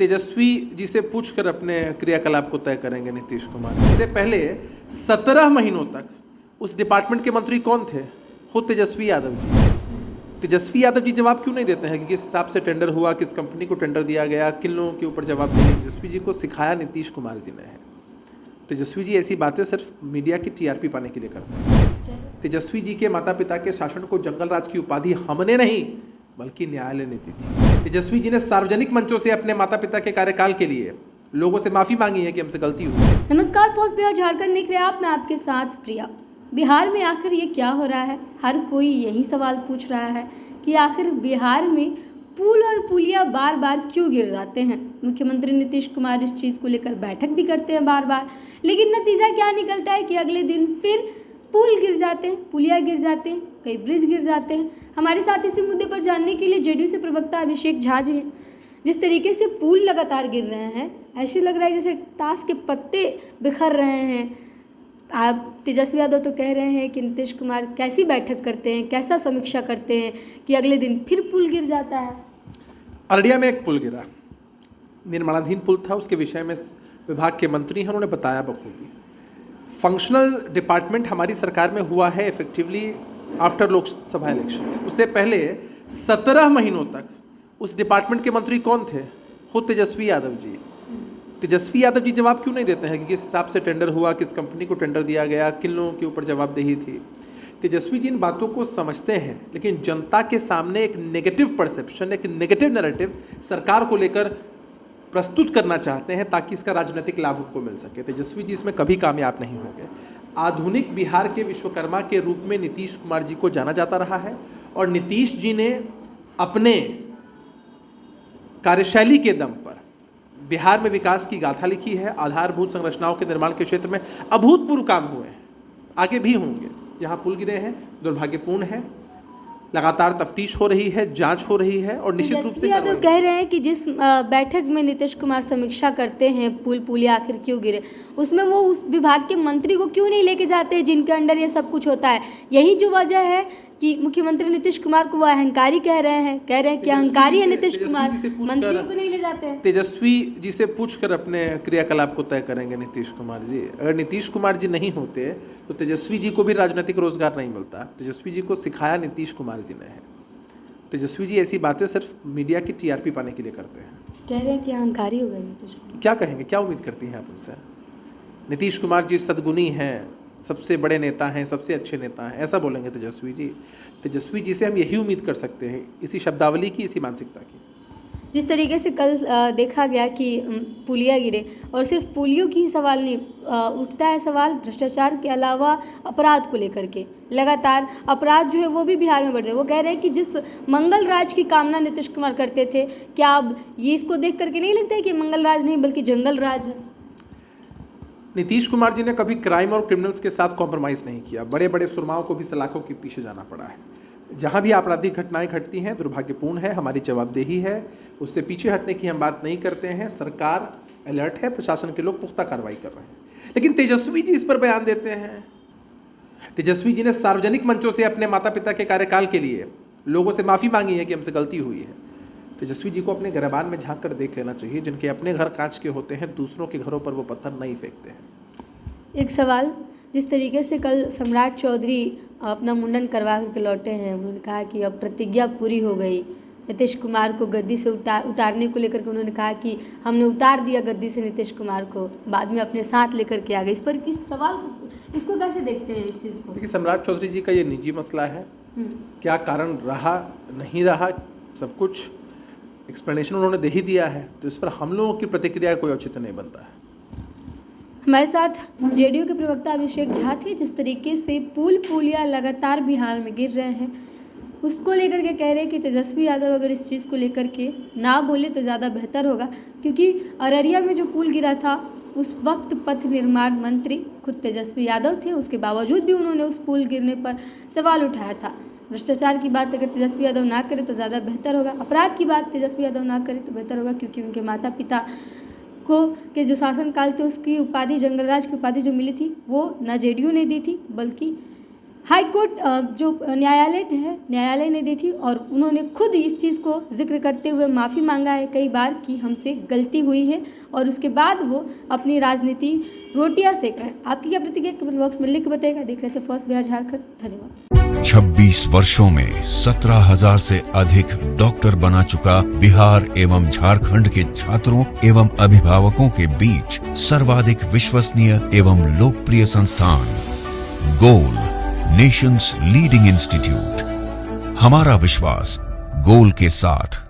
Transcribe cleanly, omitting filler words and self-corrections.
तेजस्वी जी से पूछकर अपने क्रियाकलाप को तय करेंगे नीतीश कुमार। इससे पहले 17 महीनों तक उस डिपार्टमेंट के मंत्री कौन थे? खुद तेजस्वी यादव जी। तेजस्वी यादव जी जवाब क्यों नहीं देते हैं कि किस हिसाब से टेंडर हुआ, किस कंपनी को टेंडर दिया गया, किन लोगों के ऊपर जवाब देंगे? तेजस्वी जी को सिखाया नीतीश कुमार जी ने है। तेजस्वी जी ऐसी बातें सिर्फ मीडिया की टीआरपी पाने के लिए करते हैं। तेजस्वी जी के माता पिता के शासन को जंगल राज की उपाधि हमने नहीं बल्कि न्यायालय ने दी थी। तेजस्वी जी ने सार्वजनिक मंचों से अपने माता पिता के कार्यकाल के लिए लोगों से माफी मांगी है कि हमसे गलती हुई। नमस्कार, फर्स्ट बिहार झारखंड देख रहे हैं आप, मैं आपके साथ प्रिया। बिहार में आखिर ये क्या हो रहा है? हर कोई यही सवाल पूछ रहा है कि आखिर बिहार में पुल और पुलिया बार बार क्यों गिर जाते हैं। मुख्यमंत्री नीतीश कुमार इस चीज़ को लेकर बैठक भी करते हैं बार बार, लेकिन नतीजा क्या निकलता है कि अगले दिन फिर पुल गिर जाते हैं, पुलिया गिर जाते हैं, कई ब्रिज गिर जाते हैं। हमारे साथ इसी मुद्दे पर जानने के लिए जेडीयू से प्रवक्ता अभिषेक झा जी हैं। जिस तरीके से पुल लगातार गिर रहे हैं, ऐसे लग रहा है जैसे ताश के पत्ते बिखर रहे हैं। आप तेजस्वी यादव तो कह रहे हैं कि नीतीश कुमार कैसी बैठक करते हैं, कैसा समीक्षा करते हैं कि अगले दिन फिर पुल गिर जाता है। अररिया में एक पुल गिरा, निर्माणाधीन पुल था, उसके विषय में विभाग के मंत्री हैं, उन्होंने बताया बखूबी। फंक्शनल डिपार्टमेंट हमारी सरकार में हुआ है इफेक्टिवली आफ्टर लोकसभा इलेक्शंस। उससे पहले 17 महीनों तक उस डिपार्टमेंट के मंत्री कौन थे? खुद तेजस्वी यादव जी। तेजस्वी यादव जी जवाब क्यों नहीं देते हैं कि किस हिसाब से टेंडर हुआ, किस कंपनी को टेंडर दिया गया, किन लोगों के ऊपर जवाबदेही थी? तेजस्वी जी इन बातों को समझते हैं, लेकिन जनता के सामने एक नेगेटिव परसेप्शन, एक नेगेटिव नैरेटिव सरकार को लेकर प्रस्तुत करना चाहते हैं ताकि इसका राजनीतिक लाभ उनको मिल सके। तेजस्वी जी इसमें कभी कामयाब नहीं होंगे। आधुनिक बिहार के विश्वकर्मा के रूप में नीतीश कुमार जी को जाना जाता रहा है और नीतीश जी ने अपने कार्यशैली के दम पर बिहार में विकास की गाथा लिखी है। आधारभूत संरचनाओं के निर्माण के क्षेत्र में अभूतपूर्व काम हुए हैं, आगे भी होंगे। जहां पुल गिरे हैं दुर्भाग्यपूर्ण है, लगातार तफ्तीश हो रही है, जांच हो रही है और निश्चित रूप से यादव कह रहे हैं कि जिस बैठक में नीतीश कुमार समीक्षा करते हैं पुल पुलिया आखिर क्यों गिरे, उसमें वो उस विभाग के मंत्री को क्यों नहीं लेके जाते हैं जिनके अंडर ये सब कुछ होता है। यही जो वजह है कि मुख्यमंत्री नीतीश कुमार को वो अहंकारी कह रहे हैं कि अहंकारी है नीतीश कुमार, मंत्रियों को नहीं ले जाते हैं। तेजस्वी जी से पूछकर अपने क्रियाकलाप को तय करेंगे नीतीश कुमार जी। अगर नीतीश कुमार जी नहीं होते तो तेजस्वी जी को भी राजनीतिक रोजगार नहीं मिलता। तेजस्वी जी को सिखाया नीतीश कुमार जी ने है। तेजस्वी जी ऐसी बातें सिर्फ मीडिया की टीआरपी पाने के लिए करते हैं। कह रहे हैं कि अहंकारी हो गए नीतीश कुमार। क्या कहेंगे, क्या उम्मीद करती हैं आप उनसे? नीतीश कुमार जी सद्गुणी हैं, सबसे बड़े नेता हैं, सबसे अच्छे नेता हैं, ऐसा बोलेंगे तेजस्वी जी? तेजस्वी जी से हम यही उम्मीद कर सकते हैं, इसी शब्दावली की, इसी मानसिकता की। जिस तरीके से कल देखा गया कि पुलिया गिरे और सिर्फ पुलियों की ही सवाल नहीं उठता है, सवाल भ्रष्टाचार के अलावा अपराध को लेकर के। लगातार अपराध जो है वो भी बिहार में बढ़ रहे हैं। वो कह रहे हैं कि जिस मंगल राज की कामना नीतीश कुमार करते थे, क्या अब ये इसको देख करके नहीं लगता है कि मंगल राज नहीं बल्कि जंगल राज है? नीतीश कुमार जी ने कभी क्राइम और क्रिमिनल्स के साथ कॉम्प्रोमाइज़ नहीं किया। बड़े बड़े सुरमाओं को भी सलाखों के पीछे जाना पड़ा है। जहाँ भी आपराधिक घटनाएं घटती हैं दुर्भाग्यपूर्ण है, हमारी जवाबदेही है, उससे पीछे हटने की हम बात नहीं करते हैं। सरकार अलर्ट है, प्रशासन के लोग पुख्ता कार्रवाई कर रहे हैं, लेकिन तेजस्वी जी इस पर बयान देते हैं। तेजस्वी जी ने सार्वजनिक मंचों से अपने माता पिता के कार्यकाल के लिए लोगों से माफ़ी मांगी है कि हमसे गलती हुई है। तेजस्वी जी को अपने गिरबान में झांक कर देख लेना चाहिए। जिनके अपने घर कांच के होते हैं, दूसरों के घरों पर वो पत्थर नहीं फेंकते हैं। एक सवाल, जिस तरीके से कल सम्राट चौधरी अपना मुंडन करवा करके लौटे हैं, उन्होंने कहा कि अब प्रतिज्ञा पूरी हो गई। नीतीश कुमार को गद्दी से उतारने को लेकर के उन्होंने कहा कि हमने उतार दिया गद्दी से नीतीश कुमार को, बाद में अपने साथ लेकर के आ गए। इस पर इस सवाल को, इसको कैसे देखते हैं इस चीज़ को? देखिए, सम्राट चौधरी जी का ये निजी मसला है। क्या कारण रहा नहीं रहा, सब कुछ एक्सप्लेनेशन उन्होंने दे ही दिया है, तो इस पर हम लोगों की प्रतिक्रिया कोई औचित्य नहीं बनता है। हमारे साथ जेडीयू के प्रवक्ता अभिषेक झा थे। जिस तरीके से पुल पुलिया लगातार बिहार में गिर रहे हैं, उसको लेकर के कह रहे हैं कि तेजस्वी यादव अगर इस चीज़ को लेकर के ना बोले तो ज़्यादा बेहतर होगा, क्योंकि अररिया में जो पुल गिरा था उस वक्त पथ निर्माण मंत्री खुद तेजस्वी यादव थे। उसके बावजूद भी उन्होंने उस पुल गिरने पर सवाल उठाया था। भ्रष्टाचार की बात अगर तेजस्वी यादव ना करे तो ज़्यादा बेहतर होगा, अपराध की बात तेजस्वी यादव ना करे तो बेहतर होगा, क्योंकि उनके माता पिता को के जो शासनकाल थे उसकी उपाधि, जंगलराज की उपाधि जो मिली थी वो न जेडीयू ने दी थी बल्कि हाई कोर्ट जो न्यायालय ने दी थी और उन्होंने खुद इस चीज़ को जिक्र करते हुए माफ़ी मांगा है कई बार कि हमसे गलती हुई है, और उसके बाद वो अपनी राजनीति रोटियां सेक रहे हैं। आपकी क्या प्रतिक्रिया कमेंट बॉक्स में लिख के बताइएगा। देख रहे थे फर्स्ट बिहार झारखंड। धन्यवाद। 26 वर्षों में 17,000 से अधिक डॉक्टर बना चुका बिहार एवं झारखंड के छात्रों एवं अभिभावकों के बीच सर्वाधिक विश्वसनीय एवं लोकप्रिय संस्थान गोल, नेशंस लीडिंग इंस्टीट्यूट। हमारा विश्वास गोल के साथ।